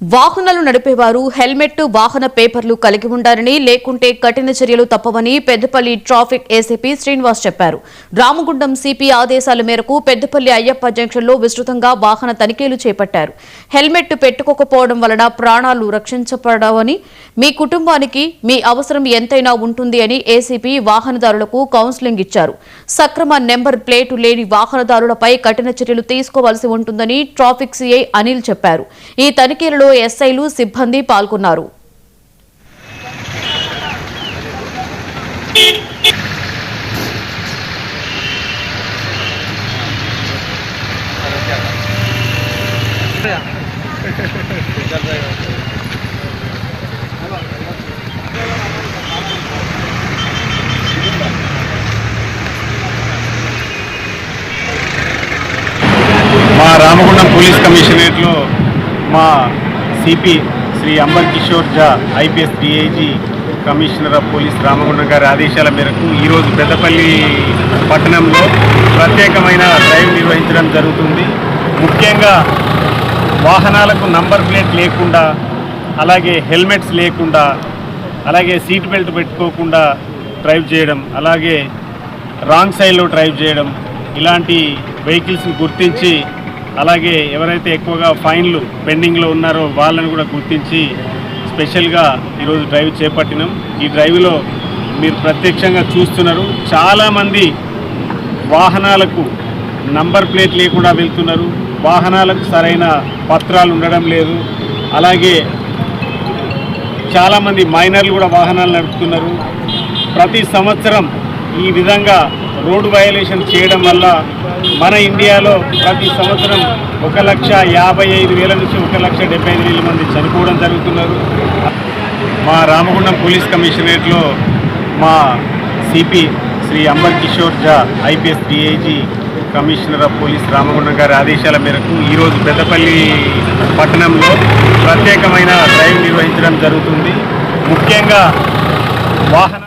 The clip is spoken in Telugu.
వాహనాలు నడిపేవారు హెల్మెట్ వాహన పేపర్లు కలిగి ఉండాలని లేకుంటే కఠిన చర్యలు తప్పవని పెద్దపల్లి ట్రాఫిక్ ఏసీపీ శ్రీనివాస్ చెప్పారు. రామగుండం సిపి ఆదేశాల మేరకు పెద్దపల్లి అయ్యప్ప జంక్షన్లో విస్తృతంగా వాహన తనిఖీలు చేపట్టారు. హెల్మెట్ పెట్టుకోకపోవడం వలన ప్రాణాలు రక్షించబడవని, మీ కుటుంబానికి మీ అవసరం ఎంతైనా ఉంటుంది అని ఏసీపీ వాహనదారులకు కౌన్సిలింగ్ ఇచ్చారు. సక్రమ నెంబర్ ప్లేటు లేని వాహనదారులపై కఠిన చర్యలు తీసుకోవాల్సి ఉంటుందని ట్రాఫిక్ సీఐ అనిల్ చెప్పారు. ఈ తనిఖీలలో ఎస్ఐలు సిబ్బంది పాల్గొన్నారు. మా రామగుండం పోలీస్ కమిషనరేట్లో మా సిపి శ్రీ అంబర్ కిషోర్ జా IPS DIG commissioner of police Ramagundam గారి ఆదేశాల మేరకు ఈరోజు పెద్దపల్లి పట్టణంలో ప్రత్యేకమైన డ్రైవ్ నిర్వహించడం జరుగుతుంది. ముఖ్యంగా వాహనాలకు నంబర్ ప్లేట్ లేకుండా, అలాగే హెల్మెట్స్ లేకుండా, అలాగే సీట్ బెల్ట్ పెట్టుకోకుండా డ్రైవ్ చేయడం, అలాగే రాంగ్ సైడ్లో డ్రైవ్ చేయడం, ఇలాంటి వెహికల్స్ని గుర్తించి, అలాగే ఎవరైతే ఎక్కువగా ఫైన్లు పెండింగ్లో ఉన్నారో వాళ్ళని కూడా గుర్తించి స్పెషల్గా ఈరోజు డ్రైవ్ చేపట్టినాం. ఈ డ్రైవ్లో మీరు ప్రత్యక్షంగా చూస్తున్నారు, చాలామంది వాహనాలకు నంబర్ ప్లేట్ లేకుండా వెళ్తున్నారు, వాహనాలకు సరైన పత్రాలు ఉండడం లేదు, అలాగే చాలామంది మైనర్లు కూడా వాహనాలు నడుపుతున్నారు. ప్రతి సంవత్సరం ఈ విధంగా రోడ్డు వయలేషన్ చేయడం వల్ల మన ఇండియాలో ప్రతి సంవత్సరం 1,55,000 నుంచి 1,75,000 మంది చనిపోవడం జరుగుతున్నారు. మా రామగుండం పోలీస్ కమిషనరేట్లో మా సిపి శ్రీ అంబర్ కిషోర్ జా IPS DIG commissioner of police Ramagundam గారి ఆదేశాల మేరకు ఈరోజు పెద్దపల్లి పట్టణంలో ప్రత్యేకమైన డ్రైవ్ నిర్వహించడం జరుగుతుంది. ముఖ్యంగా వాహన